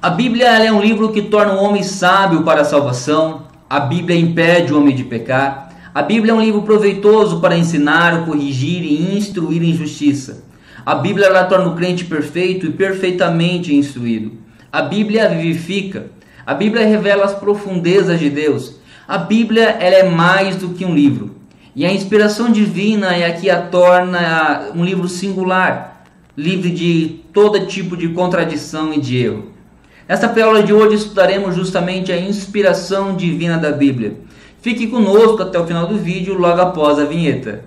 A Bíblia ela é um livro que torna o homem sábio para a salvação. A Bíblia impede o homem de pecar. A Bíblia é um livro proveitoso para ensinar, corrigir e instruir em justiça. A Bíblia ela torna o crente perfeito e perfeitamente instruído. A Bíblia vivifica. A Bíblia revela as profundezas de Deus. A Bíblia ela é mais do que um livro. E a inspiração divina é a que a torna um livro singular, livre de todo tipo de contradição e de erro. Nesta aula de hoje estudaremos justamente a inspiração divina da Bíblia. Fique conosco até o final do vídeo, logo após a vinheta.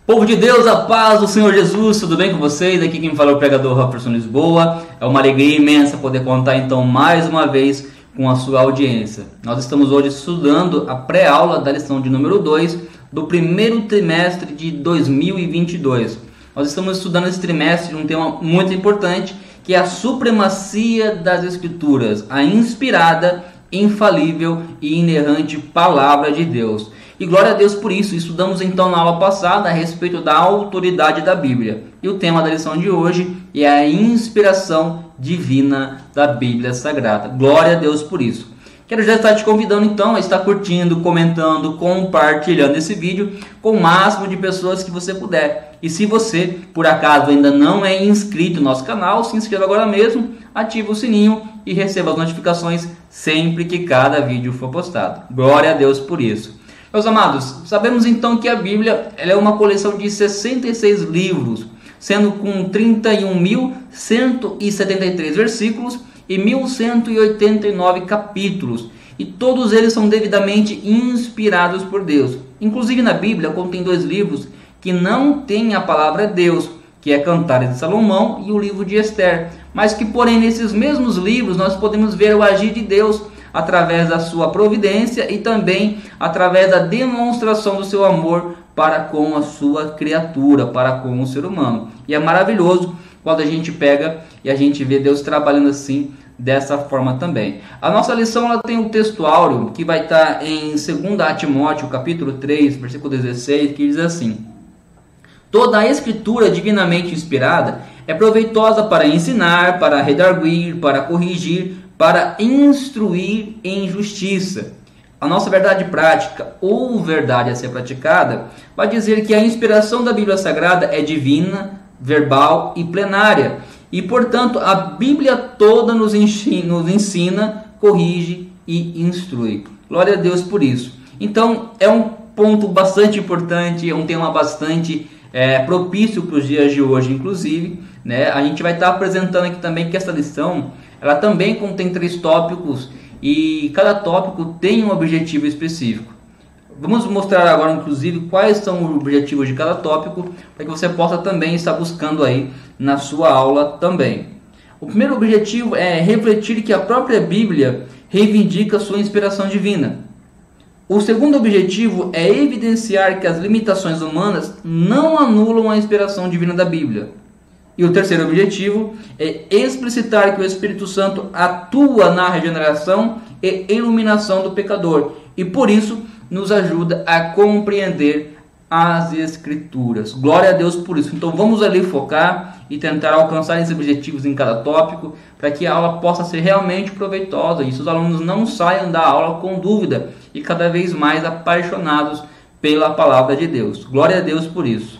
Povo de Deus, a paz do Senhor Jesus, tudo bem com vocês? Aqui quem fala é o pregador Robertson Lisboa. É uma alegria imensa poder contar então mais uma vez com a sua audiência. Nós estamos hoje estudando a pré-aula da lição de número 2 do primeiro trimestre de 2022. Nós estamos estudando esse trimestre um tema muito importante, que é a supremacia das Escrituras, a inspirada, infalível e inerrante Palavra de Deus. E glória a Deus por isso. Estudamos então na aula passada a respeito da autoridade da Bíblia. E o tema da lição de hoje é a inspiração divina da Bíblia Sagrada. Glória a Deus por isso. Quero já estar te convidando então a estar curtindo, comentando, compartilhando esse vídeo com o máximo de pessoas que você puder. E se você, por acaso, ainda não é inscrito no nosso canal, se inscreva agora mesmo, ative o sininho e receba as notificações sempre que cada vídeo for postado. Glória a Deus por isso. Meus amados, sabemos então que a Bíblia ela é uma coleção de 66 livros, sendo com 31.173 versículos e 1.189 capítulos, e todos eles são devidamente inspirados por Deus. Inclusive na Bíblia contém 2 livros que não têm a palavra Deus, que é Cantares de Salomão e o livro de Esther, mas que porém nesses mesmos livros nós podemos ver o agir de Deus através da sua providência e também através da demonstração do seu amor para com a sua criatura, para com o ser humano. E é maravilhoso quando a gente pega e a gente vê Deus trabalhando assim, dessa forma também. A nossa lição ela tem um texto áureo que vai estar em 2 Timóteo, capítulo 3, versículo 16, que diz assim: toda a escritura divinamente inspirada é proveitosa para ensinar, para redarguir, para corrigir, para instruir em justiça. A nossa verdade prática, ou verdade a ser praticada, vai dizer que a inspiração da Bíblia Sagrada é divina, verbal e plenária. E, portanto, a Bíblia toda nos ensina, corrige e instrui. Glória a Deus por isso. Então, é um ponto bastante importante, é um tema bastante propício para os dias de hoje, inclusive. Né? A gente vai estar apresentando aqui também que essa lição ela também contém 3 tópicos e cada tópico tem um objetivo específico. Vamos mostrar agora, inclusive, quais são os objetivos de cada tópico, para que você possa também estar buscando aí na sua aula também. O primeiro objetivo é refletir que a própria Bíblia reivindica sua inspiração divina. O segundo objetivo é evidenciar que as limitações humanas não anulam a inspiração divina da Bíblia. E o terceiro objetivo é explicitar que o Espírito Santo atua na regeneração e iluminação do pecador e, por isso, nos ajuda a compreender as Escrituras. Glória a Deus por isso. Então vamos ali focar e tentar alcançar esses objetivos em cada tópico para que a aula possa ser realmente proveitosa e os alunos não saiam da aula com dúvida e cada vez mais apaixonados pela palavra de Deus. Glória a Deus por isso.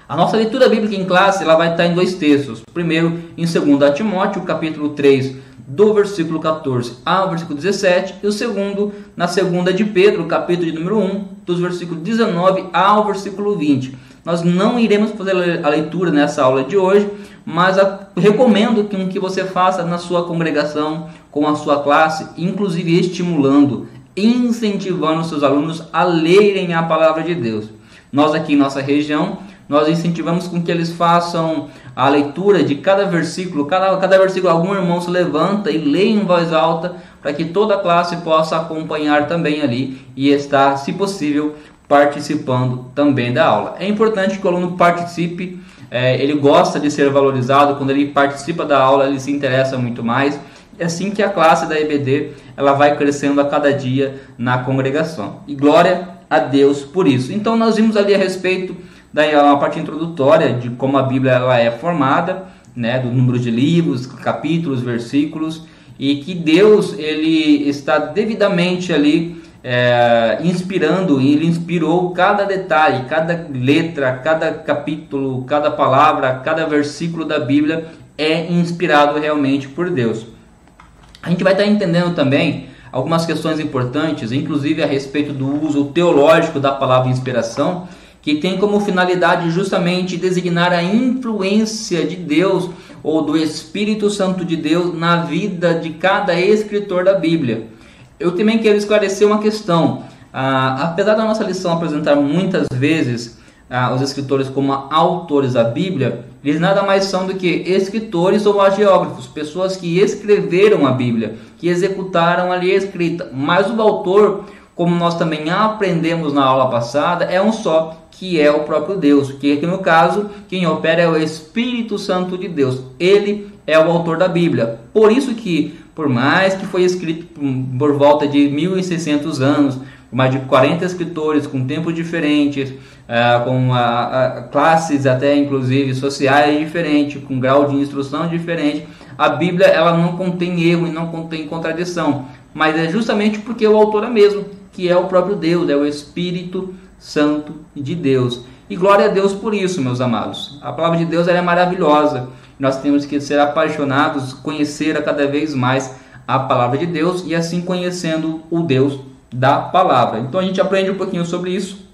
A nossa leitura bíblica em classe ela vai estar em 2 textos. Primeiro, em 2 Timóteo, capítulo 3, do versículo 14 ao versículo 17. E o segundo, na 2 de Pedro, capítulo de número 1, dos versículos 19 ao versículo 20. Nós não iremos fazer a leitura nessa aula de hoje, mas recomendo que você faça na sua congregação, com a sua classe, inclusive estimulando, incentivando seus alunos a lerem a palavra de Deus. Nós aqui em nossa região, nós incentivamos com que eles façam a leitura de cada versículo. Cada versículo algum irmão se levanta e lê em voz alta para que toda a classe possa acompanhar também ali e estar, se possível, participando também da aula. É importante que o aluno participe, ele gosta de ser valorizado. Quando ele participa da aula, ele se interessa muito mais. É assim que a classe da EBD ela vai crescendo a cada dia na congregação. E glória a Deus por isso. Então nós vimos ali a respeito da parte introdutória de como a Bíblia ela é formada, né, do número de livros, capítulos, versículos, e que Deus ele está devidamente ali inspirando, e ele inspirou cada detalhe, cada letra, cada capítulo, cada palavra, cada versículo da Bíblia é inspirado realmente por Deus. A gente vai estar entendendo também algumas questões importantes, inclusive a respeito do uso teológico da palavra inspiração, que tem como finalidade justamente designar a influência de Deus ou do Espírito Santo de Deus na vida de cada escritor da Bíblia. Eu também quero esclarecer uma questão. Apesar da nossa lição apresentar muitas vezes os escritores como autores da Bíblia, eles nada mais são do que escritores ou agiógrafos, pessoas que escreveram a Bíblia, que executaram ali a escrita. Mas o autor, como nós também aprendemos na aula passada, é um só, que é o próprio Deus, que aqui no caso, quem opera é o Espírito Santo de Deus. Ele é o autor da Bíblia. Por isso que, por mais que foi escrito por volta de 1600 anos, mais de 40 escritores com tempos diferentes, com classes até inclusive sociais diferentes, com grau de instrução diferente, a Bíblia ela não contém erro e não contém contradição, mas é justamente porque o autor é mesmo, que é o próprio Deus, é o Espírito Santo de Deus. E glória a Deus por isso, meus amados. A palavra de Deus ela é maravilhosa. Nós temos que ser apaixonados, conhecer a cada vez mais a palavra de Deus e assim conhecendo o Deus da palavra. Então a gente aprende um pouquinho sobre isso.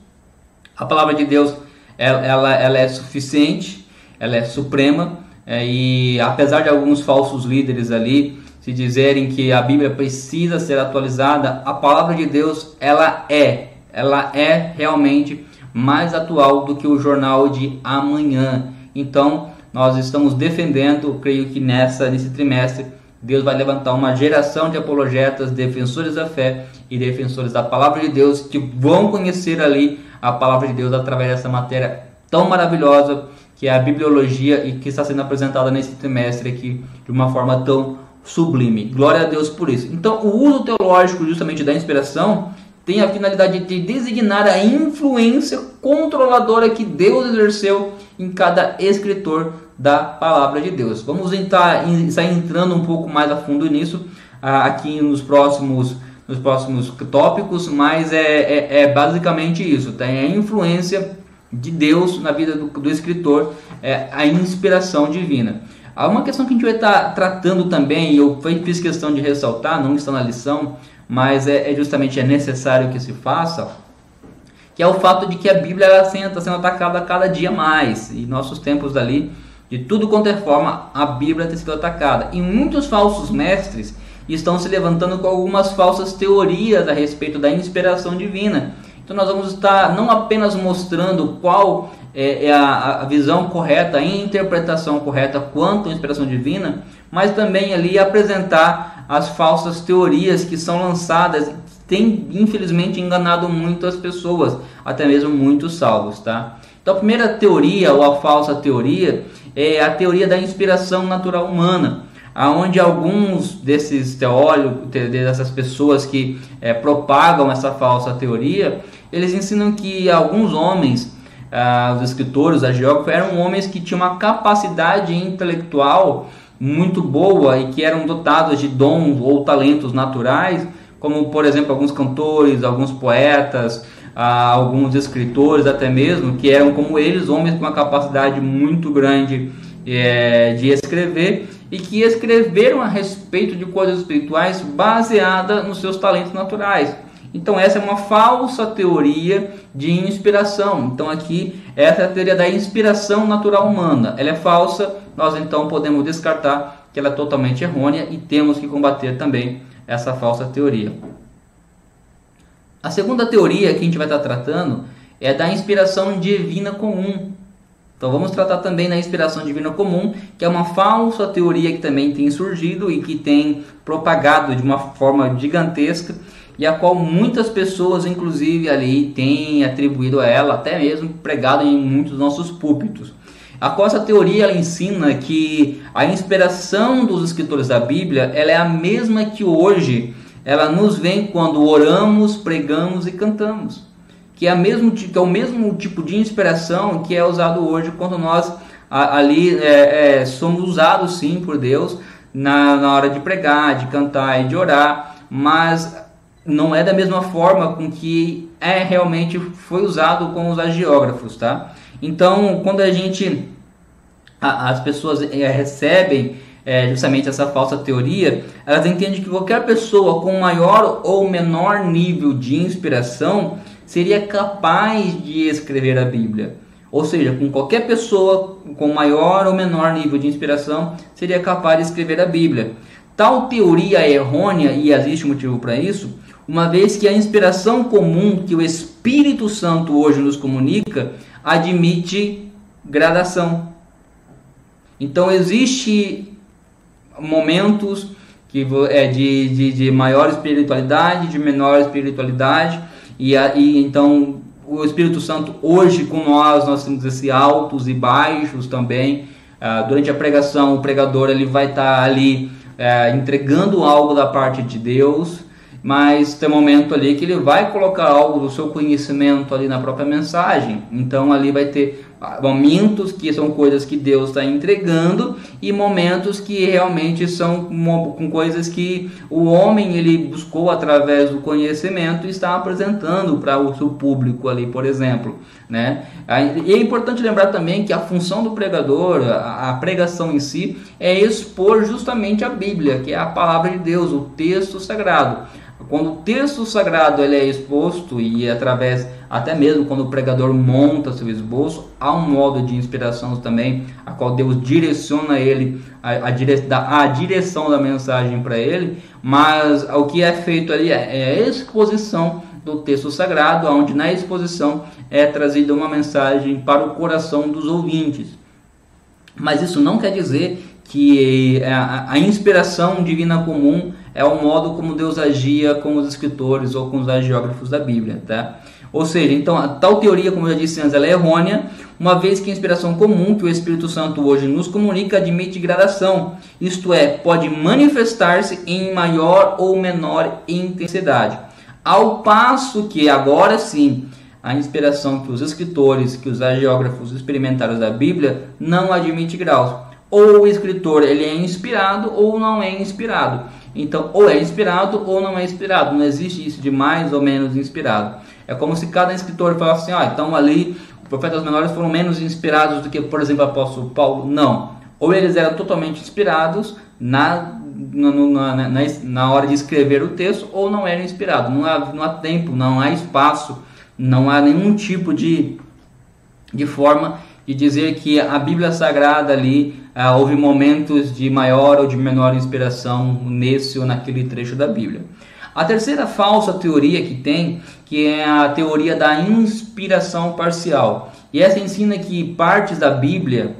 A palavra de Deus ela é suficiente, ela é suprema, e apesar de alguns falsos líderes ali se dizerem que a Bíblia precisa ser atualizada, a palavra de Deus ela é realmente mais atual do que o jornal de amanhã. Então nós estamos defendendo, creio que nesse trimestre Deus vai levantar uma geração de apologetas, defensores da fé e defensores da palavra de Deus, que vão conhecer ali a palavra de Deus através dessa matéria tão maravilhosa que é a bibliologia e que está sendo apresentada nesse trimestre aqui de uma forma tão sublime. Glória a Deus por isso. Então o uso teológico justamente da inspiração tem a finalidade de designar a influência controladora que Deus exerceu em cada escritor da palavra de Deus. Vamos estar entrando um pouco mais a fundo nisso aqui nos próximos tópicos, mas é basicamente isso. Tem a influência de Deus na vida do escritor, a inspiração divina. Há uma questão que a gente vai estar tratando também, e eu fiz questão de ressaltar, não está na lição, mas justamente necessário que se faça, que é o fato de que a Bíblia está sendo atacada a cada dia mais. E nossos tempos ali, de tudo quanto é forma, a Bíblia tem sido atacada. E muitos falsos mestres estão se levantando com algumas falsas teorias a respeito da inspiração divina. Então nós vamos estar não apenas mostrando qual é a visão correta, a interpretação correta quanto à inspiração divina, mas também ali apresentar as falsas teorias que são lançadas, que têm infelizmente enganado muitas pessoas, até mesmo muitos salvos, tá? Então a primeira teoria, ou a falsa teoria, é a teoria da inspiração natural humana, aonde alguns desses teólogos, dessas pessoas que propagam essa falsa teoria, eles ensinam que alguns homens, os escritores, os geógrafos, eram homens que tinham uma capacidade intelectual muito boa e que eram dotados de dons ou talentos naturais, como por exemplo alguns cantores, alguns poetas, alguns escritores até mesmo, que eram como eles, homens com uma capacidade muito grande de escrever, e que escreveram a respeito de coisas espirituais baseada nos seus talentos naturais. Então essa é uma falsa teoria de inspiração. Então aqui essa é a teoria da inspiração natural humana. Ela é falsa, nós então podemos descartar que ela é totalmente errônea e temos que combater também essa falsa teoria. A segunda teoria que a gente vai estar tratando é da inspiração divina comum. Então vamos tratar também da inspiração divina comum, que é uma falsa teoria que também tem surgido e que tem propagado de uma forma gigantesca, e a qual muitas pessoas inclusive ali têm atribuído a ela, até mesmo pregado em muitos dos nossos púlpitos. A qual essa teoria ela ensina que a inspiração dos escritores da Bíblia ela é a mesma que hoje ela nos vem quando oramos, pregamos e cantamos. que é o mesmo tipo de inspiração que é usado hoje quando nós somos usados sim por Deus na hora de pregar, de cantar e de orar, mas não é da mesma forma com que realmente foi usado com os agiógrafos, tá? Então, quando as pessoas recebem justamente essa falsa teoria, elas entendem que qualquer pessoa com maior ou menor nível de inspiração seria capaz de escrever a Bíblia. Ou seja, com qualquer pessoa com maior ou menor nível de inspiração seria capaz de escrever a Bíblia. Tal teoria é errônea, e existe motivo para isso, uma vez que a inspiração comum que o Espírito Santo hoje nos comunica admite gradação. Então existe momentos de maior espiritualidade, de menor espiritualidade, e então o Espírito Santo hoje com nós temos esses altos e baixos também. Durante a pregação, o pregador ele vai estar ali entregando algo da parte de Deus, mas tem um momento ali que ele vai colocar algo do seu conhecimento ali na própria mensagem. Então ali vai ter momentos que são coisas que Deus está entregando e momentos que realmente são com coisas que o homem ele buscou através do conhecimento e está apresentando para o seu público ali, por exemplo, né? E é importante lembrar também que a função do pregador, a pregação em si, é expor justamente a Bíblia, que é a palavra de Deus, o texto sagrado. Quando o texto sagrado ele é exposto, e através, até mesmo quando o pregador monta seu esboço, há um modo de inspiração também, a qual Deus direciona ele, a direção da mensagem para ele, mas o que é feito ali é a exposição do texto sagrado, onde na exposição é trazida uma mensagem para o coração dos ouvintes. Mas isso não quer dizer que a inspiração divina comum é o modo como Deus agia com os escritores ou com os agiógrafos da Bíblia, tá? Ou seja, então a tal teoria, como eu já disse antes, ela é errônea, uma vez que a inspiração comum que o Espírito Santo hoje nos comunica admite gradação, isto é, pode manifestar-se em maior ou menor intensidade. Ao passo que agora sim, a inspiração que os escritores, que os agiógrafos experimentados da Bíblia não admite graus. Ou o escritor ele é inspirado ou não é inspirado. Então, ou é inspirado ou não é inspirado. Não existe isso de mais ou menos inspirado. É como se cada escritor falasse assim, então ali os profetas menores foram menos inspirados do que, por exemplo, o apóstolo Paulo. Não. Ou eles eram totalmente inspirados na hora de escrever o texto, ou não eram inspirados. Não há tempo, não há espaço, não há nenhum tipo de forma de dizer que a Bíblia Sagrada ali houve momentos de maior ou de menor inspiração nesse ou naquele trecho da Bíblia. A terceira falsa teoria que é a teoria da inspiração parcial. E essa ensina que partes da Bíblia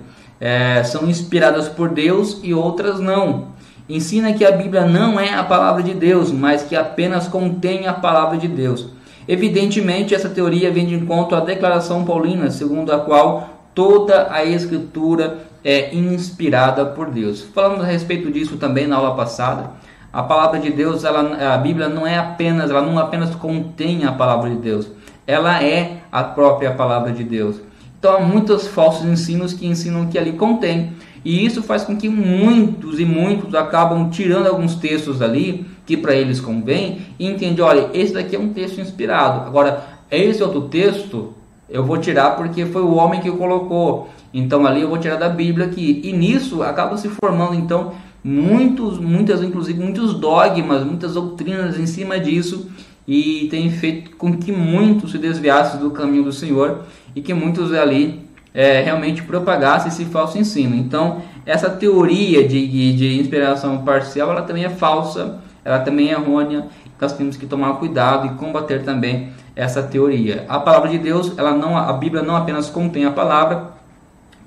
são inspiradas por Deus e outras não. Ensina que a Bíblia não é a palavra de Deus, mas que apenas contém a palavra de Deus. Evidentemente, essa teoria vem de encontro à declaração paulina, segundo a qual toda a Escritura é inspirada por Deus. Falamos a respeito disso também na aula passada. A palavra de Deus, a Bíblia ela não apenas contém a palavra de Deus, ela é a própria palavra de Deus. Então há muitos falsos ensinos que ensinam que ali contém, e isso faz com que muitos acabam tirando alguns textos ali que para eles convém e entendem, olha, esse daqui é um texto inspirado, agora esse outro texto eu vou tirar porque foi o homem que colocou, então ali eu vou tirar da Bíblia aqui, e nisso acaba se formando então inclusive muitos dogmas, muitas doutrinas em cima disso, e tem feito com que muitos se desviassem do caminho do Senhor e que muitos ali realmente propagassem esse falso ensino. Então essa teoria de inspiração parcial, ela também é falsa, ela também é errônea. Nós temos que tomar cuidado e combater também essa teoria. A palavra de Deus, a Bíblia não apenas contém a palavra,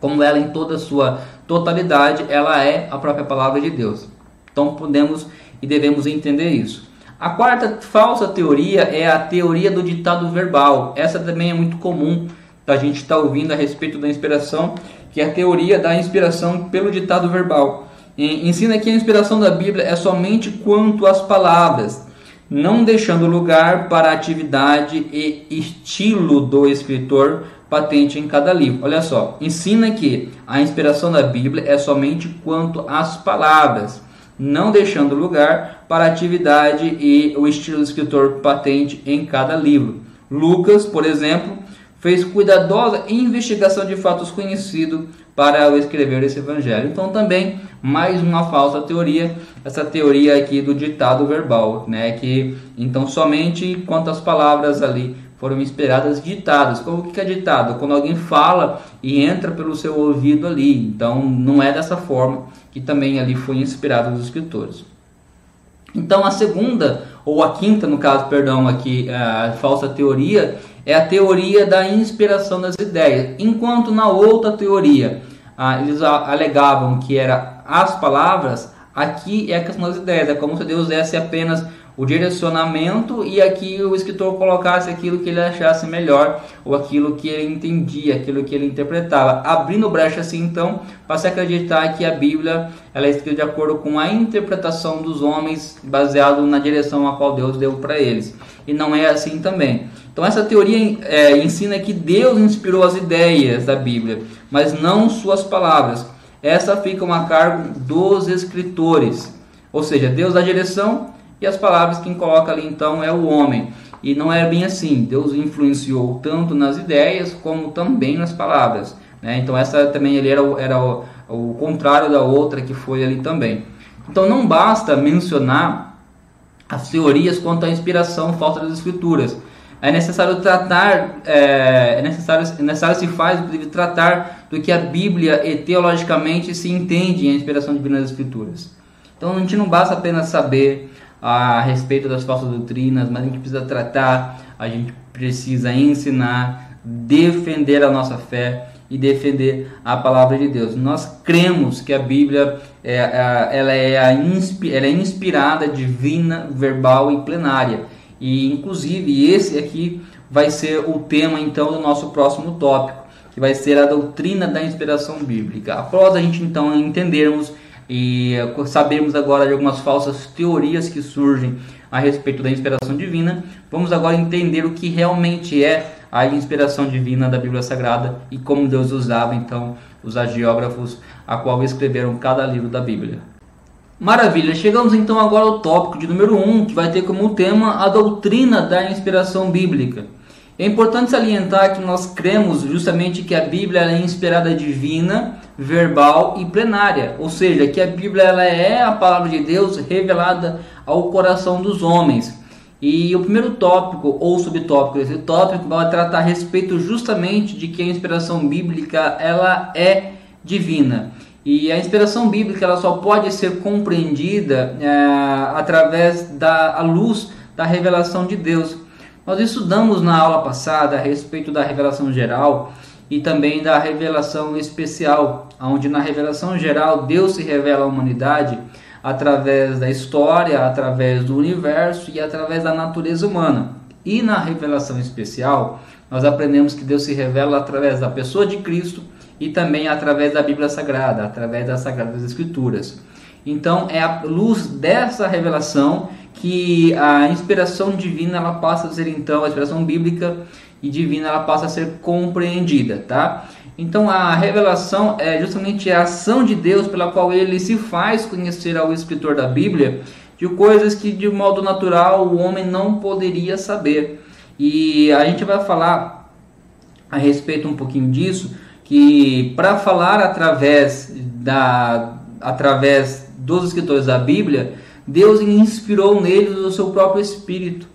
como ela em toda a sua totalidade, ela é a própria palavra de Deus. Então podemos e devemos entender isso. A quarta falsa teoria é a teoria do ditado verbal. Essa também é muito comum da gente estar ouvindo a respeito da inspiração, que é a teoria da inspiração pelo ditado verbal. Ensina que a inspiração da Bíblia é somente quanto às palavras. não deixando lugar para a atividade e estilo do escritor patente em cada livro. Olha só, ensina que a inspiração da Bíblia é somente quanto às palavras, não deixando lugar para a atividade e o estilo do escritor patente em cada livro. Lucas, por exemplo, fez cuidadosa investigação de fatos conhecidos para escrever esse evangelho. Então também mais uma falsa teoria, essa teoria aqui do ditado verbal, né? Que então somente quantas palavras ali foram inspiradas, ditadas. Como que é ditado? Quando alguém fala e entra pelo seu ouvido ali. Então não é dessa forma que também ali foi inspirado os escritores. Então a segunda, ou a quinta no caso, perdão, aqui a falsa teoria é a teoria da inspiração das ideias. Enquanto na outra teoria eles alegavam que era as palavras, aqui é a questão das ideias. É como se Deus desse apenas o direcionamento e aqui o escritor colocasse aquilo que ele achasse melhor, ou aquilo que ele entendia, aquilo que ele interpretava, abrindo brecha assim então para se acreditar que a Bíblia ela é escrita de acordo com a interpretação dos homens, baseado na direção a qual Deus deu para eles. E não é assim também. Então essa teoria ensina que Deus inspirou as ideias da Bíblia, mas não suas palavras. Essa fica a cargo dos escritores, ou seja, Deus dá a direção e as palavras quem coloca ali então é o homem. E não é bem assim. Deus influenciou tanto nas ideias como também nas palavras, né? Então essa também ele era o contrário da outra que foi ali também. Então não basta mencionar as teorias quanto à inspiração falsa das escrituras. É necessário tratar, é necessário se faz, inclusive, tratar do que a Bíblia e teologicamente se entende em inspiração divina das escrituras. Então a gente não basta apenas saber a respeito das falsas doutrinas, mas a gente precisa tratar, a gente precisa ensinar, defender a nossa fé e defender a palavra de Deus. Nós cremos que a Bíblia ela é inspirada, divina, verbal e plenária. E inclusive esse aqui vai ser o tema então do nosso próximo tópico, que vai ser a doutrina da inspiração bíblica. Após a gente então entendermos e sabemos agora de algumas falsas teorias que surgem a respeito da inspiração divina, vamos agora entender o que realmente é a inspiração divina da Bíblia Sagrada e como Deus usava então os agiógrafos a qual escreveram cada livro da Bíblia. Maravilha, chegamos então agora ao tópico de número 1, que vai ter como tema a doutrina da inspiração bíblica. É importante salientar que nós cremos justamente que a Bíblia é inspirada divina, verbal e plenária, ou seja, que a Bíblia ela é a palavra de Deus revelada ao coração dos homens. E o primeiro tópico ou subtópico desse tópico vai tratar a respeito justamente de que a inspiração bíblica ela é divina. E a inspiração bíblica ela só pode ser compreendida através da luz da revelação de Deus. Nós estudamos na aula passada a respeito da revelação geral e também da revelação especial, onde na revelação geral Deus se revela à humanidade através da história, através do universo e através da natureza humana. E na revelação especial nós aprendemos que Deus se revela através da pessoa de Cristo e também através da Bíblia Sagrada, através das Sagradas Escrituras. Então é a luz dessa revelação que a inspiração divina ela passa a ser então, a inspiração bíblica e divina ela passa a ser compreendida, tá? Então a revelação é justamente a ação de Deus pela qual ele se faz conhecer ao escritor da Bíblia de coisas que de modo natural o homem não poderia saber. E a gente vai falar a respeito um pouquinho disso, que para falar através dos escritores da Bíblia, Deus inspirou neles o seu próprio Espírito.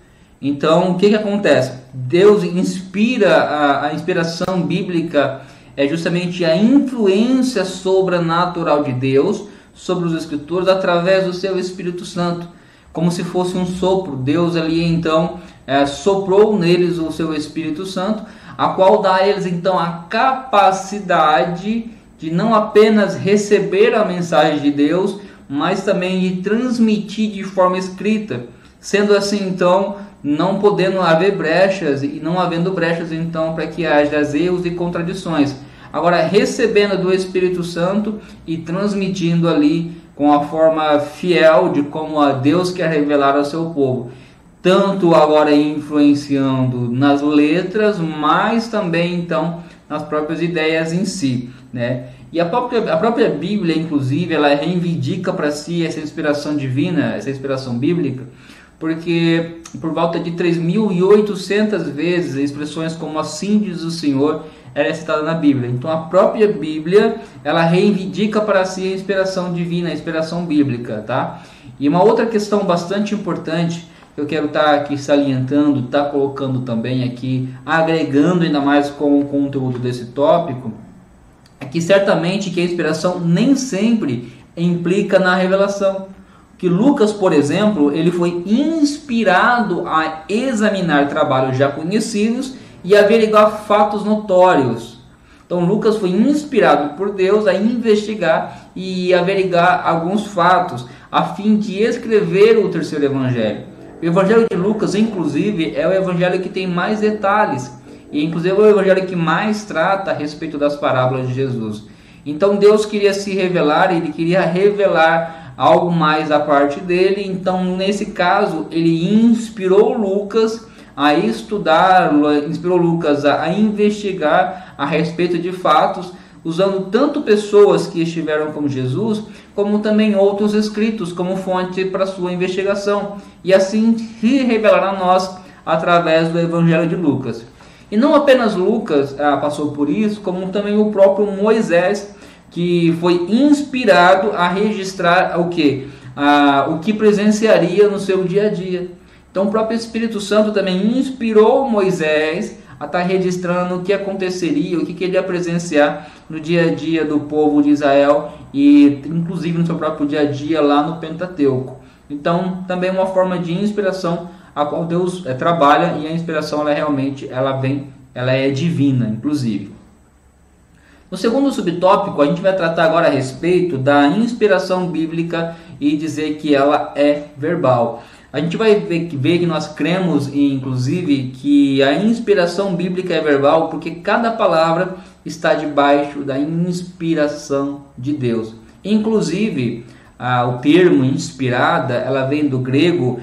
Então, o que acontece? Deus inspira, a inspiração bíblica é justamente a influência sobrenatural de Deus sobre os escritores através do seu Espírito Santo, como se fosse um sopro. Deus ali então soprou neles o seu Espírito Santo, a qual dá a eles então a capacidade de não apenas receber a mensagem de Deus, mas também de transmitir de forma escrita. Sendo assim então, não podendo haver brechas e não havendo brechas então para que haja erros e contradições. Agora recebendo do Espírito Santo e transmitindo ali com a forma fiel de como a Deus quer revelar ao seu povo. tanto agora influenciando nas letras, mas também então nas próprias ideias em si, né? E a própria Bíblia, inclusive, ela reivindica para si essa inspiração divina, essa inspiração bíblica, porque por volta de 3.800 vezes expressões como assim diz o Senhor é citada na Bíblia. Então a própria Bíblia, ela reivindica para si a inspiração divina, a inspiração bíblica, tá? E uma outra questão bastante importante que eu quero estar aqui salientando, estar colocando também aqui, agregando ainda mais com o conteúdo desse tópico, é que certamente que a inspiração nem sempre implica na revelação. Que Lucas, por exemplo, ele foi inspirado a examinar trabalhos já conhecidos e averiguar fatos notórios. Então Lucas foi inspirado por Deus a investigar e averiguar alguns fatos, a fim de escrever o terceiro evangelho. O evangelho de Lucas, inclusive, é o evangelho que tem mais detalhes, e inclusive é o evangelho que mais trata a respeito das parábolas de Jesus. Então Deus queria se revelar, ele queria revelar algo mais da parte dele. Então nesse caso ele inspirou Lucas a estudar, inspirou Lucas a investigar a respeito de fatos, usando tanto pessoas que estiveram com Jesus, como também outros escritos como fonte para sua investigação, e assim se revelar a nós através do Evangelho de Lucas. E não apenas Lucas passou por isso, como também o próprio Moisés, que foi inspirado a registrar o que presenciaria no seu dia a dia. Então o próprio Espírito Santo também inspirou Moisés a estar registrando o que aconteceria, o que ele ia presenciar no dia a dia do povo de Israel e inclusive no seu próprio dia a dia lá no Pentateuco. Então também uma forma de inspiração a qual Deus trabalha, e a inspiração ela é divina, inclusive. No segundo subtópico, a gente vai tratar agora a respeito da inspiração bíblica e dizer que ela é verbal. A gente vai ver que nós cremos, inclusive, que a inspiração bíblica é verbal, porque cada palavra está debaixo da inspiração de Deus. Inclusive, o termo inspirada, ela vem do grego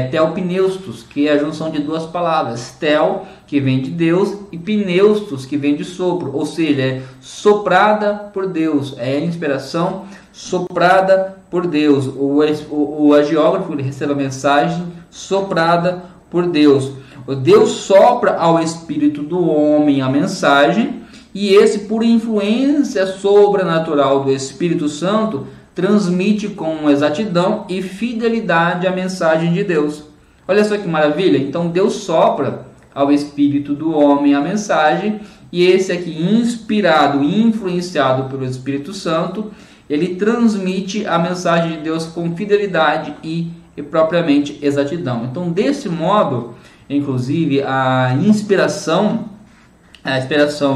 theopneustos, que é a junção de duas palavras. Theo, que vem de Deus, e pneustos, que vem de sopro, ou seja, é soprada por Deus, é a inspiração soprada por Deus. O agiógrafo ele recebe a mensagem soprada por Deus. Deus sopra ao espírito do homem a mensagem, e esse, por influência sobrenatural do Espírito Santo, transmite com exatidão e fidelidade a mensagem de Deus. Olha só que maravilha! Então Deus sopra ao espírito do homem a mensagem, e esse aqui, inspirado e influenciado pelo Espírito Santo, ele transmite a mensagem de Deus com fidelidade e propriamente exatidão. Então, desse modo, inclusive, a inspiração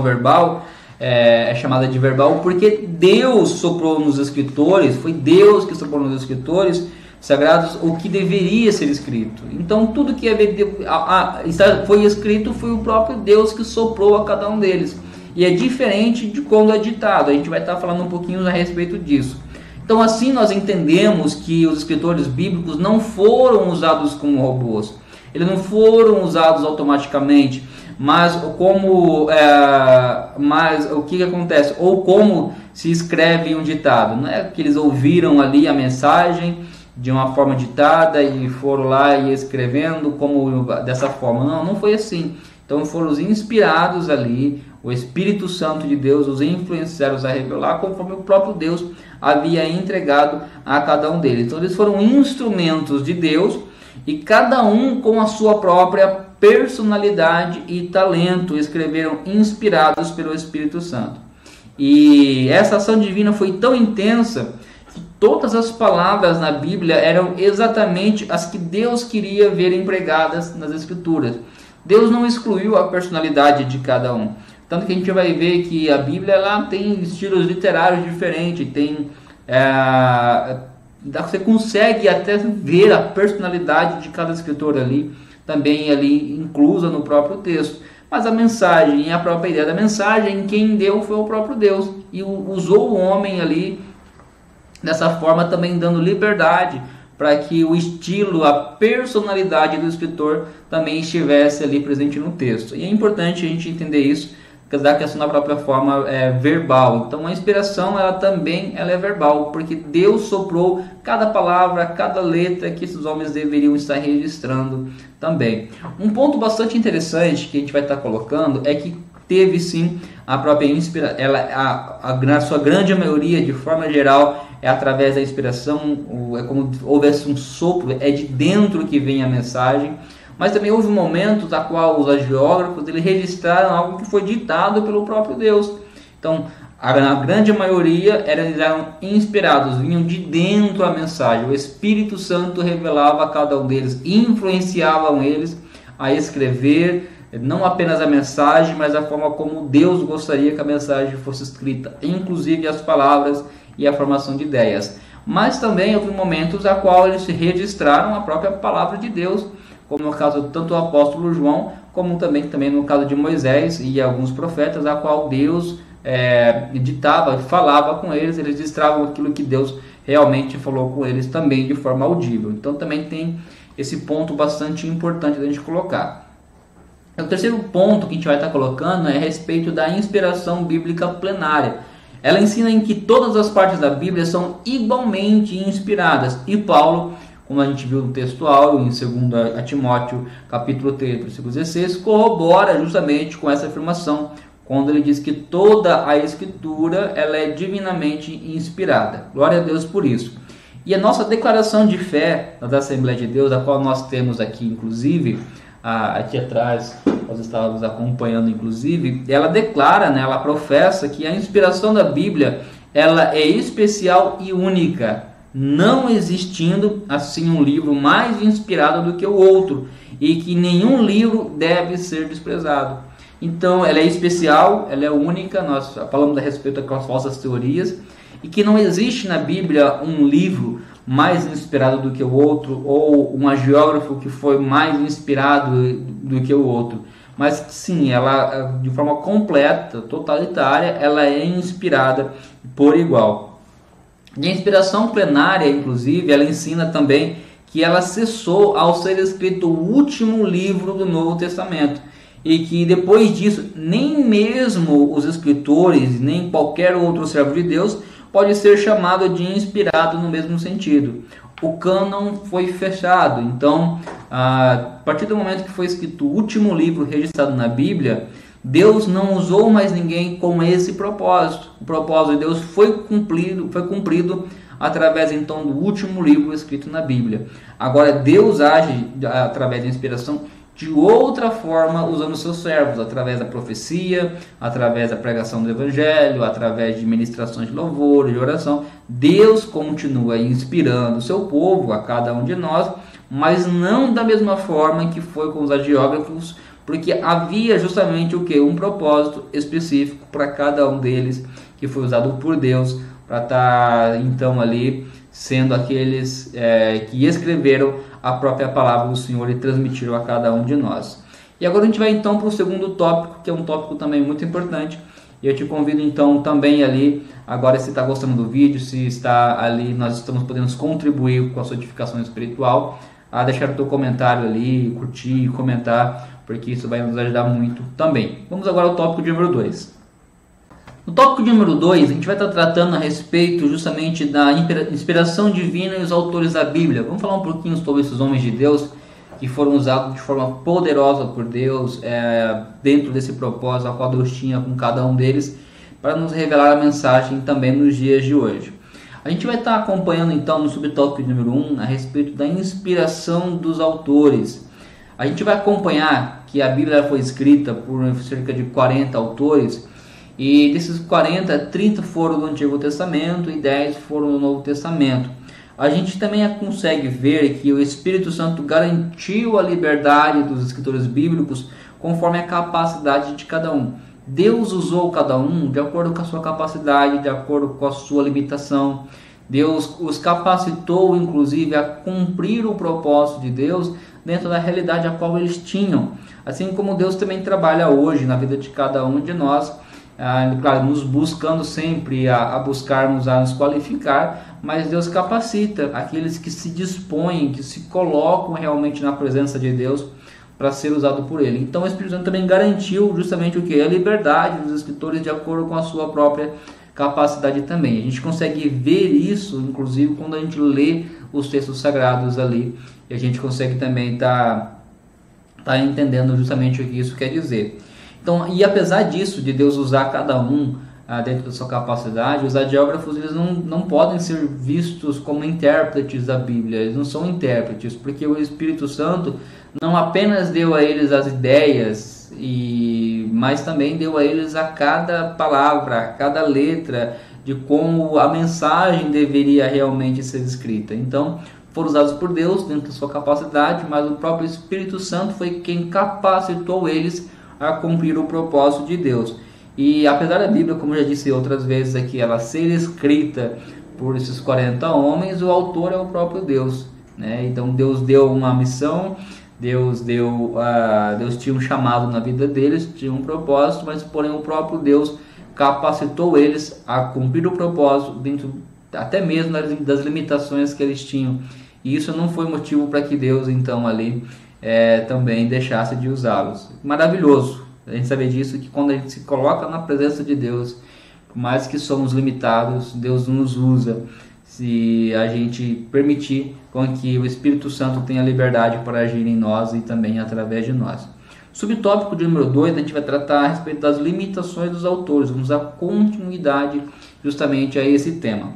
verbal é chamada de verbal porque Deus soprou nos escritores, foi Deus que soprou nos escritores sagrados o que deveria ser escrito. Então tudo que foi escrito foi o próprio Deus que soprou a cada um deles. E é diferente de quando é ditado. A gente vai estar falando um pouquinho a respeito disso. Então assim nós entendemos que os escritores bíblicos não foram usados como robôs. Eles não foram usados automaticamente. Mas o que acontece? Ou como se escreve um ditado? Não é que eles ouviram ali a mensagem de uma forma ditada e foram lá e escrevendo dessa forma. Não foi assim. Então foram os inspirados ali, o Espírito Santo de Deus os influenciaram a revelar conforme o próprio Deus havia entregado a cada um deles. Então eles foram instrumentos de Deus, e cada um com a sua própria personalidade e talento escreveram inspirados pelo Espírito Santo. E essa ação divina foi tão intensa que todas as palavras na Bíblia eram exatamente as que Deus queria ver empregadas nas Escrituras. Deus não excluiu a personalidade de cada um. Tanto que a gente vai ver que a Bíblia ela tem estilos literários diferentes, você consegue até ver a personalidade de cada escritor ali, também ali inclusa no próprio texto. Mas a mensagem, a própria ideia da mensagem, quem deu foi o próprio Deus, e usou o homem ali dessa forma, também dando liberdade para que o estilo, a personalidade do escritor também estivesse ali presente no texto. E é importante a gente entender isso, da questão da própria forma verbal. Então a inspiração ela é verbal, porque Deus soprou cada palavra, cada letra que esses homens deveriam estar registrando também. Um ponto bastante interessante que a gente vai estar colocando é que teve sim a própria inspiração, na sua grande maioria, de forma geral, é através da inspiração, é como houvesse um sopro, é de dentro que vem a mensagem. Mas também houve momentos na qual os agiógrafos eles registraram algo que foi ditado pelo próprio Deus. Então, a grande maioria eram inspirados, vinham de dentro a mensagem. O Espírito Santo revelava a cada um deles, influenciavam eles a escrever não apenas a mensagem, mas a forma como Deus gostaria que a mensagem fosse escrita, inclusive as palavras e a formação de ideias. Mas também houve momentos na qual eles registraram a própria palavra de Deus, como no caso tanto do apóstolo João, como também no caso de Moisés e alguns profetas, a qual Deus ditava, falava com eles, eles registravam aquilo que Deus realmente falou com eles também de forma audível. Então também tem esse ponto bastante importante da gente colocar. O terceiro ponto que a gente vai estar colocando é a respeito da inspiração bíblica plenária. Ela ensina em que todas as partes da Bíblia são igualmente inspiradas, e Paulo, como a gente viu no texto áureo, em 2 Timóteo, capítulo 3, versículo 16, corrobora justamente com essa afirmação, quando ele diz que toda a Escritura ela é divinamente inspirada. Glória a Deus por isso. E a nossa declaração de fé da Assembleia de Deus, a qual nós temos aqui, inclusive, aqui atrás, nós estávamos acompanhando, inclusive, ela declara, ela professa que a inspiração da Bíblia ela é especial e única, não existindo assim um livro mais inspirado do que o outro, e que nenhum livro deve ser desprezado. Então ela é especial, ela é única, nós falamos a respeito das falsas teorias, e que não existe na Bíblia um livro mais inspirado do que o outro, ou um agiógrafo que foi mais inspirado do que o outro. Mas sim, ela de forma completa, totalitária, ela é inspirada por igual. E a inspiração plenária, inclusive, ela ensina também que ela cessou ao ser escrito o último livro do Novo Testamento, e que depois disso, nem mesmo os escritores, nem qualquer outro servo de Deus, pode ser chamado de inspirado no mesmo sentido. O cânon foi fechado, então, a partir do momento que foi escrito o último livro registrado na Bíblia, Deus não usou mais ninguém com esse propósito. O propósito de Deus foi cumprido através então do último livro escrito na Bíblia. Agora Deus age através da inspiração de outra forma, usando seus servos, através da profecia, através da pregação do Evangelho, através de ministrações de louvor, de oração. Deus continua inspirando o seu povo, a cada um de nós, mas não da mesma forma que foi com os agiógrafos, porque havia justamente o que? Um propósito específico para cada um deles, que foi usado por Deus para estar então ali sendo aqueles que escreveram a própria palavra do Senhor e transmitiram a cada um de nós. E agora a gente vai então para o segundo tópico, que é um tópico também muito importante. E eu te convido então também ali, agora se está gostando do vídeo, se está ali, nós estamos podendo contribuir com a sua edificação espiritual, a deixar o teu comentário ali, curtir, comentar, porque isso vai nos ajudar muito também. Vamos agora ao tópico de número 2. No tópico de número 2, a gente vai estar tratando a respeito justamente da inspiração divina e os autores da Bíblia. Vamos falar um pouquinho sobre esses homens de Deus que foram usados de forma poderosa por Deus dentro desse propósito a qual Deus tinha com cada um deles para nos revelar a mensagem também nos dias de hoje. A gente vai estar acompanhando então no subtópico de número 1 a respeito da inspiração dos autores. A gente vai acompanhar que a Bíblia foi escrita por cerca de 40 autores, e desses 40, 30 foram do Antigo Testamento e 10 foram do Novo Testamento. A gente também consegue ver que o Espírito Santo garantiu a liberdade dos escritores bíblicos conforme a capacidade de cada um. Deus usou cada um de acordo com a sua capacidade, de acordo com a sua limitação. Deus os capacitou, inclusive, a cumprir o propósito de Deus dentro da realidade a qual eles tinham. Assim como Deus também trabalha hoje na vida de cada um de nós, claro, nos buscando sempre a buscarmos a nos qualificar, mas Deus capacita aqueles que se dispõem, que se colocam realmente na presença de Deus para ser usado por Ele. Então o Espírito Santo também garantiu justamente o que? A liberdade dos escritores de acordo com a sua própria capacidade também. A gente consegue ver isso, inclusive, quando a gente lê os textos sagrados ali, e a gente consegue também tá entendendo justamente o que isso quer dizer. Então, e apesar disso, de Deus usar cada um dentro da sua capacidade, os agiógrafos eles não podem ser vistos como intérpretes da Bíblia, eles não são intérpretes, porque o Espírito Santo não apenas deu a eles as ideias, mas também deu a eles a cada palavra, a cada letra, de como a mensagem deveria realmente ser escrita. Então, foram usados por Deus dentro da sua capacidade, mas o próprio Espírito Santo foi quem capacitou eles a cumprir o propósito de Deus. E apesar da Bíblia, como eu já disse outras vezes aqui, ela ser escrita por esses 40 homens, o autor é o próprio Deus, né? Então Deus deu uma missão, Deus tinha um chamado na vida deles, tinha um propósito, mas porém o próprio Deus capacitou eles a cumprir o propósito dentro até mesmo das limitações que eles tinham. E isso não foi motivo para que Deus então ali também deixasse de usá-los. Maravilhoso a gente saber disso, que quando a gente se coloca na presença de Deus, por mais que somos limitados, Deus nos usa, se a gente permitir com que o Espírito Santo tenha liberdade para agir em nós e também através de nós. Subtópico de número 2, a gente vai tratar a respeito das limitações dos autores, vamos dar continuidade justamente a esse tema.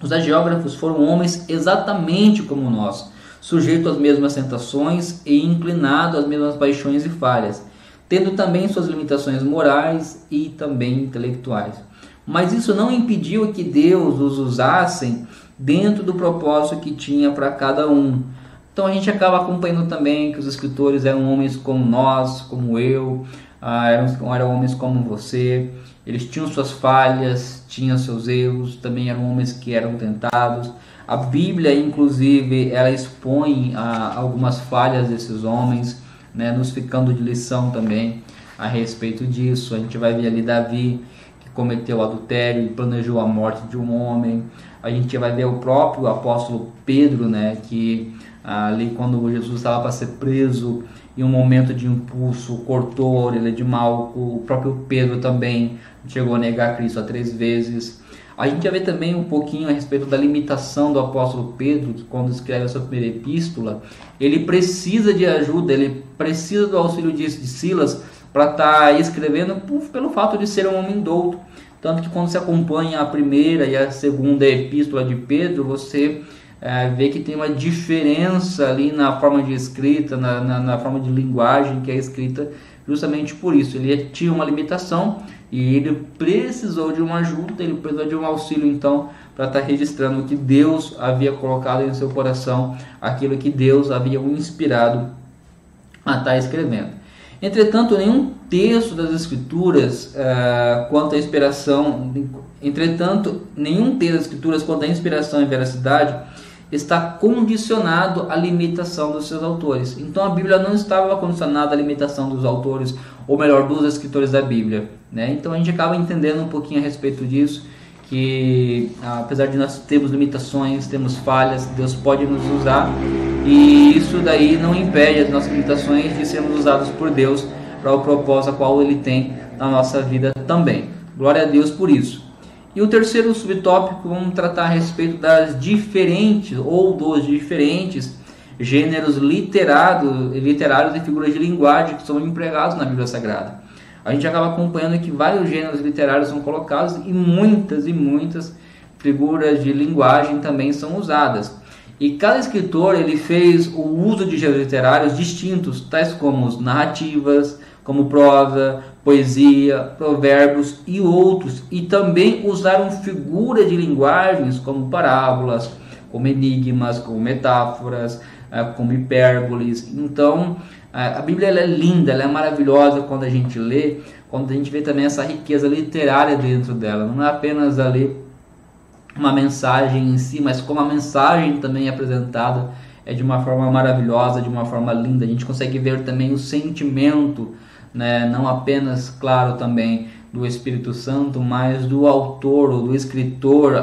Os agiógrafos foram homens exatamente como nós, sujeitos às mesmas tentações e inclinados às mesmas paixões e falhas, tendo também suas limitações morais e também intelectuais. Mas isso não impediu que Deus os usasse dentro do propósito que tinha para cada um. Então a gente acaba acompanhando também que os escritores eram homens como nós, como eu, eram homens como você. Eles tinham suas falhas, tinham seus erros, também eram homens que eram tentados. A Bíblia, inclusive, ela expõe algumas falhas desses homens, né, nos ficando de lição também a respeito disso. A gente vai ver ali Davi, que cometeu adultério e planejou a morte de um homem. A gente vai ver o próprio apóstolo Pedro, né, que ali quando Jesus estava para ser preso, em um momento de impulso, cortou a orelha de Malco. O próprio Pedro também chegou a negar Cristo 3 vezes. A gente vai ver também um pouquinho a respeito da limitação do apóstolo Pedro, que quando escreve a sua primeira epístola, ele precisa de ajuda, ele precisa do auxílio de Silas para estar escrevendo pelo fato de ser um homem douto. Tanto que quando se acompanha a primeira e a segunda epístola de Pedro, você vê que tem uma diferença ali na forma de escrita, na forma de linguagem que é escrita, justamente por isso. Ele tinha uma limitação e ele precisou de uma ajuda, ele precisou de um auxílio então para estar registrando o que Deus havia colocado em seu coração, aquilo que Deus havia o inspirado a estar escrevendo. Entretanto, nenhum texto das Escrituras quanto à inspiração, e veracidade está condicionado à limitação dos seus autores. Então a Bíblia não estava condicionada à limitação dos autores, ou melhor, dos escritores da Bíblia, né? Então a gente acaba entendendo um pouquinho a respeito disso, que apesar de nós termos limitações, temos falhas, Deus pode nos usar, e isso daí não impede as nossas limitações de sermos usados por Deus para o propósito a qual Ele tem na nossa vida também. Glória a Deus por isso. E o terceiro subtópico, vamos tratar a respeito dos diferentes gêneros literários e figuras de linguagem que são empregados na Bíblia Sagrada. A gente acaba acompanhando que vários gêneros literários são colocados e muitas figuras de linguagem também são usadas. E cada escritor ele fez o uso de gêneros literários distintos, tais como narrativas, como prosa, poesia, provérbios e outros. E também usaram figuras de linguagens como parábolas, como enigmas, como metáforas, como hipérboles. Então, a Bíblia ela é linda, ela é maravilhosa quando a gente lê, quando a gente vê também essa riqueza literária dentro dela. Não é apenas ali uma mensagem em si, mas como a mensagem também é apresentada de uma forma maravilhosa, de uma forma linda. A gente consegue ver também o sentimento, né? Não apenas, claro, também do Espírito Santo, mas do autor ou do escritor,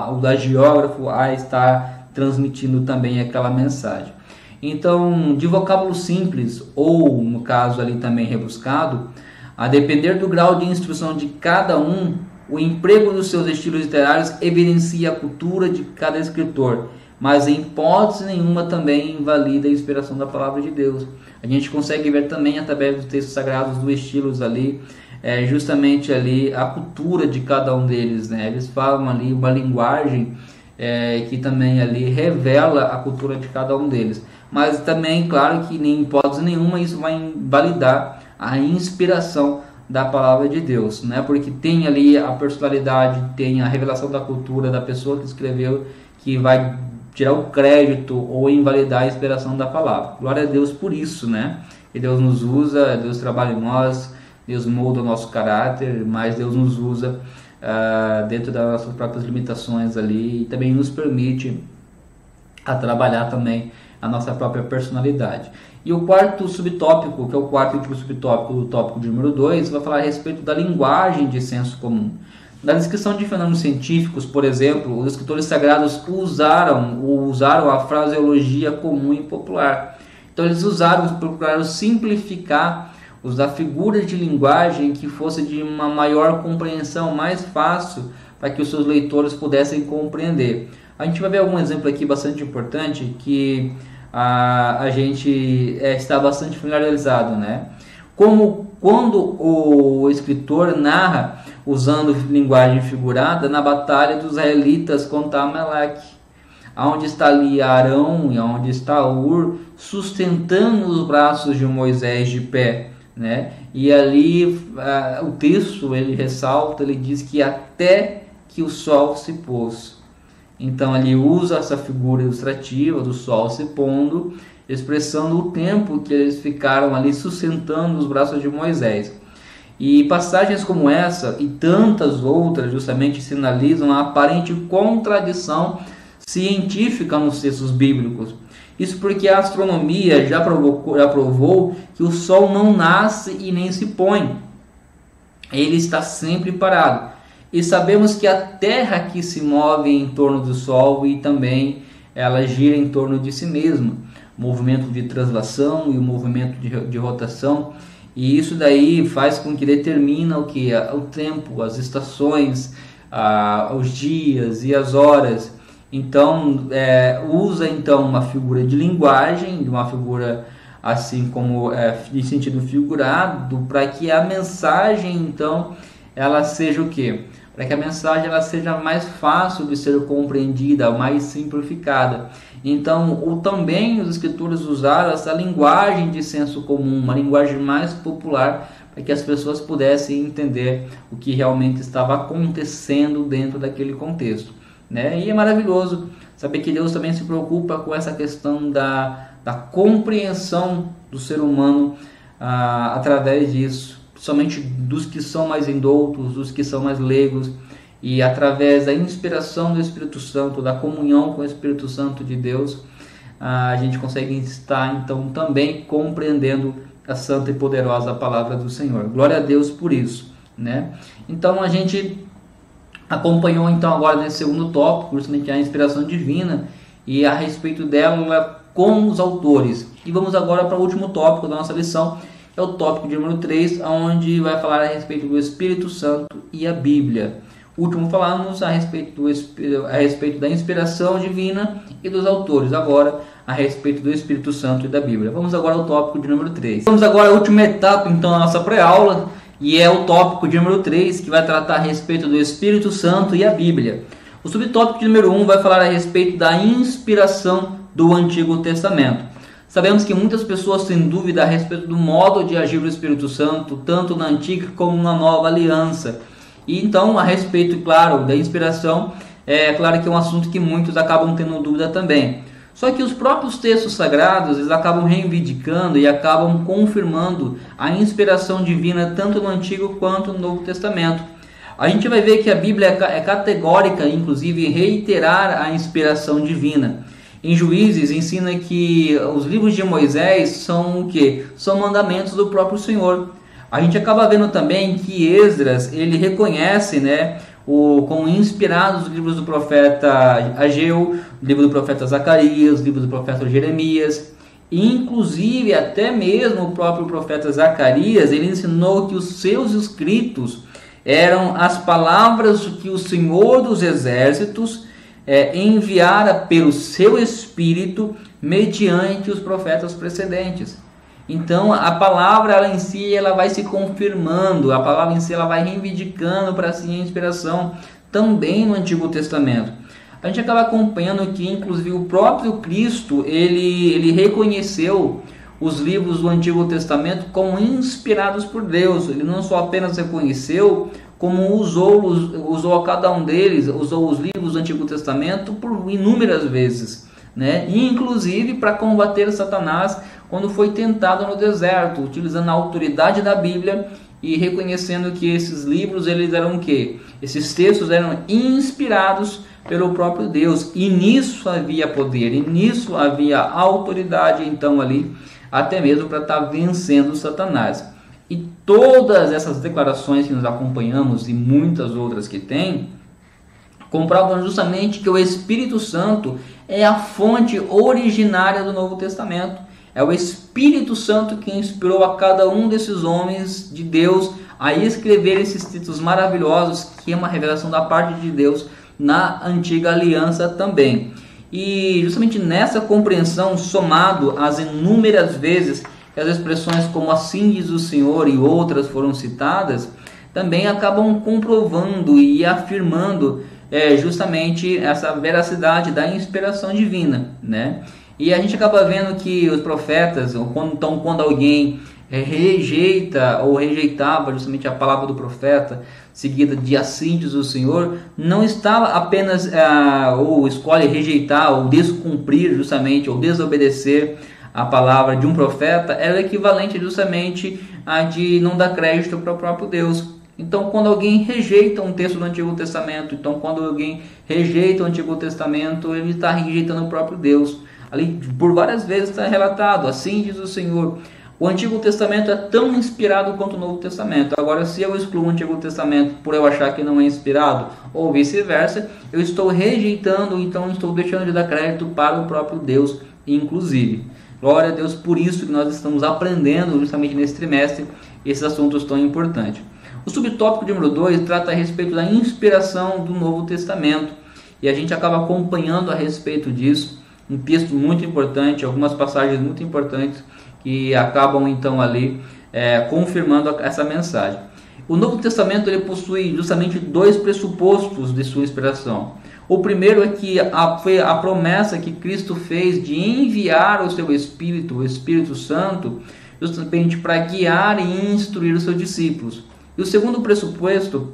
ou da geógrafo a estar transmitindo também aquela mensagem. Então, de vocábulo simples ou, no caso ali também rebuscado, a depender do grau de instrução de cada um, o emprego dos seus estilos literários evidencia a cultura de cada escritor, mas em hipótese nenhuma também invalida a inspiração da palavra de Deus. A gente consegue ver também através dos textos sagrados, dos estilos ali, justamente ali a cultura de cada um deles, né? Eles falam ali uma linguagem que também ali revela a cultura de cada um deles. Mas também, claro que em hipótese nenhuma isso vai invalidar a inspiração da palavra de Deus, né? Porque tem ali a personalidade, tem a revelação da cultura da pessoa que escreveu, que vai tirar o crédito ou invalidar a inspiração da palavra. Glória a Deus por isso, né? Que Deus nos usa, Deus trabalha em nós, Deus molda o nosso caráter, mas Deus nos usa dentro das nossas próprias limitações ali, e também nos permite a trabalhar também a nossa própria personalidade. E o quarto subtópico, que é o quarto e último subtópico do tópico de número 2, vai falar a respeito da linguagem de senso comum. Na descrição de fenômenos científicos, por exemplo, os escritores sagrados usaram a fraseologia comum e popular. Então eles procuraram simplificar, usar figuras de linguagem que fosse de uma maior compreensão, mais fácil, para que os seus leitores pudessem compreender. A gente vai ver algum exemplo aqui bastante importante que a gente está bastante familiarizado, né? Como quando o escritor narra usando linguagem figurada na batalha dos israelitas contra Amaleque, onde está ali Arão e onde está Ur sustentando os braços de Moisés de pé, né? E ali o texto ele ressalta, ele diz que até que o sol se pôs. Então ele usa essa figura ilustrativa do sol se pondo, expressando o tempo que eles ficaram ali sustentando os braços de Moisés. E passagens como essa e tantas outras justamente sinalizam a aparente contradição científica nos textos bíblicos. Isso porque a astronomia já provou que o sol não nasce e nem se põe. Ele está sempre parado. E sabemos que a Terra que se move em torno do Sol e também ela gira em torno de si mesma. O movimento de translação e o movimento de rotação. E isso daí faz com que determina o tempo, as estações, os dias e as horas. Então, usa então uma figura de linguagem, uma figura assim como de sentido figurado, para que a mensagem então ela seja o quê? Para que a mensagem ela seja mais fácil de ser compreendida, mais simplificada. Então, também os escritores usaram essa linguagem de senso comum, uma linguagem mais popular, para que as pessoas pudessem entender o que realmente estava acontecendo dentro daquele contexto, né? E é maravilhoso saber que Deus também se preocupa com essa questão da compreensão do ser humano através disso. Somente dos que são mais indoutos, dos que são mais leigos, e através da inspiração do Espírito Santo, da comunhão com o Espírito Santo de Deus, a gente consegue estar então também compreendendo a santa e poderosa palavra do Senhor. Glória a Deus por isso, né? Então a gente acompanhou então agora nesse segundo tópico, justamente a inspiração divina e a respeito dela com os autores. E vamos agora para o último tópico da nossa lição. É o tópico de número 3, onde vai falar a respeito do Espírito Santo e a Bíblia. O último falamos a respeito da inspiração divina e dos autores. Agora, a respeito do Espírito Santo e da Bíblia. Vamos agora ao tópico de número 3. Vamos agora à última etapa, então, da nossa pré-aula. E é o tópico de número 3, que vai tratar a respeito do Espírito Santo e a Bíblia. O subtópico de número 1 vai falar a respeito da inspiração do Antigo Testamento. Sabemos que muitas pessoas têm dúvida a respeito do modo de agir do Espírito Santo, tanto na antiga como na nova aliança. E então, a respeito, claro, da inspiração, é claro que é um assunto que muitos acabam tendo dúvida também. Só que os próprios textos sagrados, eles acabam reivindicando e acabam confirmando a inspiração divina tanto no Antigo quanto no Novo Testamento. A gente vai ver que a Bíblia é categórica, inclusive, em reiterar a inspiração divina. Em Juízes ensina que os livros de Moisés são o quê? São mandamentos do próprio Senhor. A gente acaba vendo também que Esdras, ele reconhece, né, como inspirados os livros do profeta Ageu, livro do profeta Zacarias, livro do profeta Jeremias. Inclusive, até mesmo o próprio profeta Zacarias, ele ensinou que os seus escritos eram as palavras que o Senhor dos Exércitos enviara pelo seu Espírito mediante os profetas precedentes. Então, a palavra ela em si ela vai se confirmando, a palavra em si ela vai reivindicando para si a inspiração também no Antigo Testamento. A gente acaba acompanhando que, inclusive, o próprio Cristo, ele reconheceu os livros do Antigo Testamento como inspirados por Deus. Ele não só apenas reconheceu, como usou cada um deles, usou os livros do Antigo Testamento por inúmeras vezes, né? E, inclusive, para combater Satanás quando foi tentado no deserto, utilizando a autoridade da Bíblia e reconhecendo que esses livros, eles eram o quê? Esses textos eram inspirados pelo próprio Deus, e nisso havia poder, e nisso havia autoridade, então ali, até mesmo para estar vencendo Satanás. E todas essas declarações que nós acompanhamos, e muitas outras que tem, comprovam justamente que o Espírito Santo é a fonte originária do Novo Testamento. É o Espírito Santo que inspirou a cada um desses homens de Deus a escrever esses títulos maravilhosos, que é uma revelação da parte de Deus na Antiga Aliança também. E justamente nessa compreensão, somado às inúmeras vezes que as expressões como assim diz o Senhor e outras foram citadas, também acabam comprovando e afirmando justamente essa veracidade da inspiração divina, né? E a gente acaba vendo que os profetas, quando alguém rejeita ou rejeitava justamente a palavra do profeta, seguida de assim diz o Senhor, não estava apenas ou escolhe rejeitar ou descumprir justamente ou desobedecer a palavra de um profeta, ela é equivalente justamente a de não dar crédito para o próprio Deus. Então, quando alguém rejeita um texto do Antigo Testamento, quando alguém rejeita o Antigo Testamento, ele está rejeitando o próprio Deus. Ali, por várias vezes está relatado, assim diz o Senhor. O Antigo Testamento é tão inspirado quanto o Novo Testamento. Agora, se eu excluo o Antigo Testamento por eu achar que não é inspirado, ou vice-versa, eu estou rejeitando, então estou deixando de dar crédito para o próprio Deus, inclusive. Glória a Deus por isso que nós estamos aprendendo justamente nesse trimestre esses assuntos tão importantes. O subtópico de número 2 trata a respeito da inspiração do Novo Testamento. E a gente acaba acompanhando a respeito disso. Um texto muito importante, algumas passagens muito importantes que acabam então ali confirmando essa mensagem. O Novo Testamento ele possui justamente dois pressupostos de sua inspiração. O primeiro é que foi a promessa que Cristo fez de enviar o seu Espírito, o Espírito Santo, justamente para guiar e instruir os seus discípulos. E o segundo pressuposto,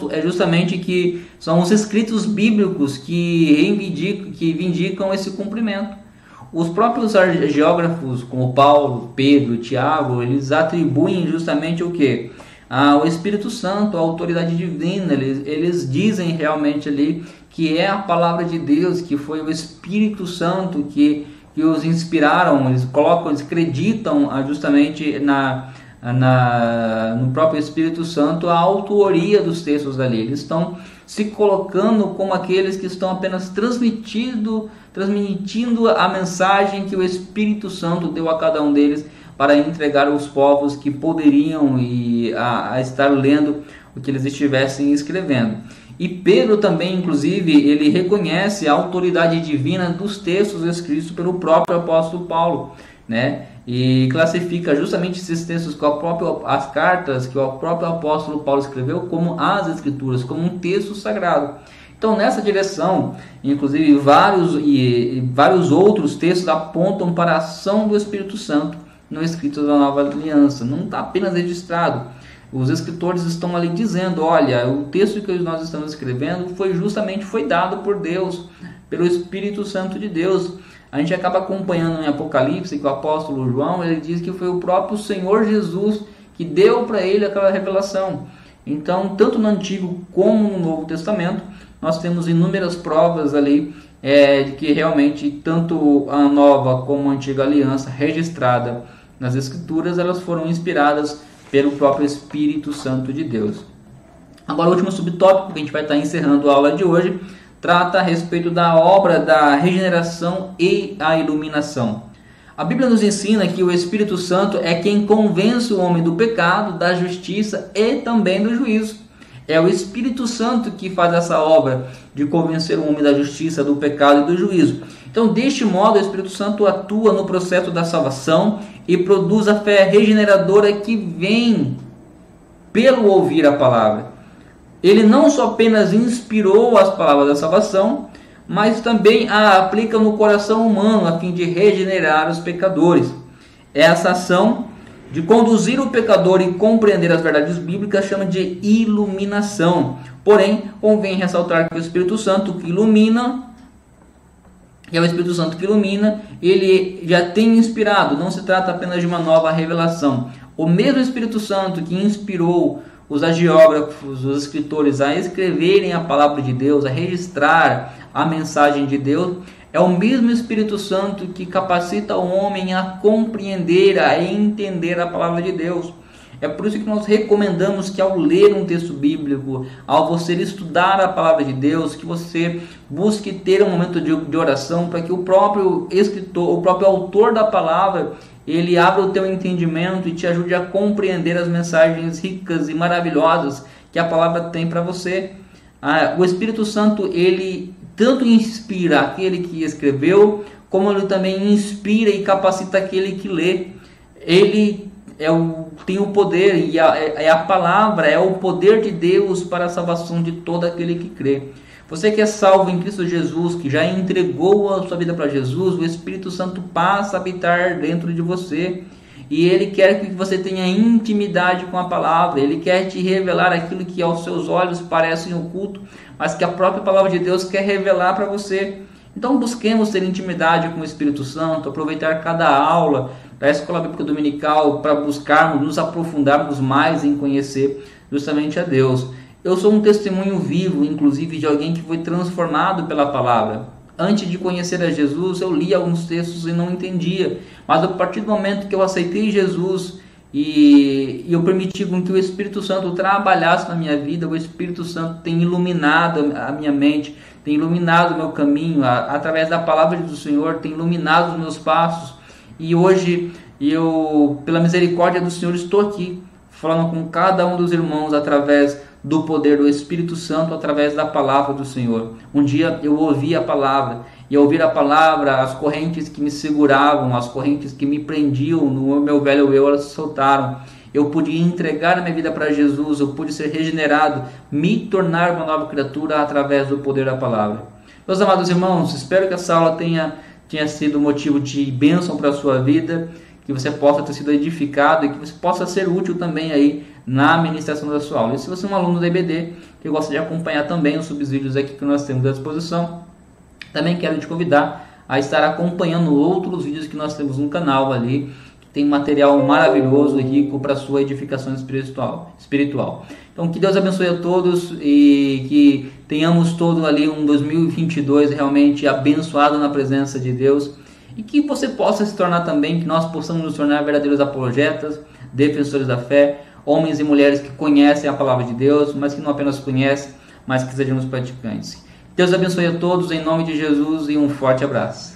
é justamente que são os escritos bíblicos que vindicam esse cumprimento. Os próprios geógrafos, como Paulo, Pedro, Tiago, eles atribuem justamente o quê? O Espírito Santo, a autoridade divina. Eles dizem realmente ali que é a palavra de Deus, que foi o Espírito Santo que os inspiraram. Eles acreditam justamente no próprio Espírito Santo a autoria dos textos ali. Eles estão se colocando como aqueles que estão apenas transmitindo a mensagem que o Espírito Santo deu a cada um deles para entregar aos povos que poderiam a estar lendo o que eles estivessem escrevendo. E Pedro também, inclusive, ele reconhece a autoridade divina dos textos escritos pelo próprio apóstolo Paulo, né? E classifica justamente esses textos as cartas que o próprio apóstolo Paulo escreveu como as Escrituras, como um texto sagrado. Então, nessa direção, inclusive vários outros textos apontam para a ação do Espírito Santo no escrito da Nova Aliança. Não está apenas registrado. Os escritores estão ali dizendo, olha, o texto que nós estamos escrevendo foi dado por Deus, pelo Espírito Santo de Deus. A gente acaba acompanhando em Apocalipse que o apóstolo João, ele diz que foi o próprio Senhor Jesus que deu para ele aquela revelação. Então, tanto no Antigo como no Novo Testamento, nós temos inúmeras provas ali de que realmente tanto a Nova como a Antiga Aliança registrada nas Escrituras, elas foram inspiradas pelo próprio Espírito Santo de Deus. Agora, o último subtópico que a gente vai estar encerrando a aula de hoje trata a respeito da obra da regeneração e a iluminação. A Bíblia nos ensina que o Espírito Santo é quem convence o homem do pecado, da justiça e também do juízo. É o Espírito Santo que faz essa obra de convencer o homem da justiça, do pecado e do juízo. Então, deste modo, o Espírito Santo atua no processo da salvação e produz a fé regeneradora que vem pelo ouvir a palavra. Ele não só apenas inspirou as palavras da salvação, mas também a aplica no coração humano a fim de regenerar os pecadores. Essa ação de conduzir o pecador e compreender as verdades bíblicas chama de iluminação. Porém, convém ressaltar que o Espírito Santo que ilumina, ele já tem inspirado, não se trata apenas de uma nova revelação. O mesmo Espírito Santo que inspirou os agiógrafos, os escritores a escreverem a palavra de Deus, a registrar a mensagem de Deus, é o mesmo Espírito Santo que capacita o homem a compreender, a entender a palavra de Deus. É por isso que nós recomendamos que ao ler um texto bíblico, ao você estudar a palavra de Deus, que você busque ter um momento de oração para que o próprio escritor, o próprio autor da palavra, ele abra o teu entendimento e te ajude a compreender as mensagens ricas e maravilhosas que a palavra tem para você. O Espírito Santo, ele tanto inspira aquele que escreveu, como ele também inspira e capacita aquele que lê. Ele tem o poder, e a palavra é o poder de Deus para a salvação de todo aquele que crê. Você que é salvo em Cristo Jesus, que já entregou a sua vida para Jesus, o Espírito Santo passa a habitar dentro de você. E Ele quer que você tenha intimidade com a palavra. Ele quer te revelar aquilo que aos seus olhos parece oculto, mas que a própria palavra de Deus quer revelar para você. Então busquemos ter intimidade com o Espírito Santo, aproveitar cada aula da Escola Bíblica Dominical para buscarmos, nos aprofundarmos mais em conhecer justamente a Deus. Eu sou um testemunho vivo, inclusive, de alguém que foi transformado pela palavra. Antes de conhecer a Jesus, eu li alguns textos e não entendia. Mas a partir do momento que eu aceitei Jesus e eu permiti com que o Espírito Santo trabalhasse na minha vida, o Espírito Santo tem iluminado a minha mente, tem iluminado o meu caminho, através da palavra do Senhor, tem iluminado os meus passos. E hoje, eu, pela misericórdia do Senhor, estou aqui, falando com cada um dos irmãos através do poder do Espírito Santo, através da palavra do Senhor. Um dia eu ouvi a palavra, e ao ouvir a palavra, as correntes que me seguravam, as correntes que me prendiam no meu velho eu, elas se soltaram. Eu pude entregar a minha vida para Jesus, eu pude ser regenerado, me tornar uma nova criatura através do poder da palavra. Meus amados irmãos, espero que essa aula tenha sido motivo de bênção para a sua vida, que você possa ter sido edificado e que você possa ser útil também aí na ministração da sua aula. E se você é um aluno da EBD que gosta de acompanhar também os subsídios aqui que nós temos à disposição, também quero te convidar a estar acompanhando outros vídeos que nós temos no canal ali, que tem material maravilhoso e rico para a sua edificação espiritual. Então, que Deus abençoe a todos e que tenhamos todo ali um 2022 realmente abençoado na presença de Deus, e que você possa se tornar também, que nós possamos nos tornar verdadeiros apologetas, defensores da fé, homens e mulheres que conhecem a palavra de Deus, mas que não apenas conhecem, mas que sejamos praticantes. Deus abençoe a todos em nome de Jesus e um forte abraço.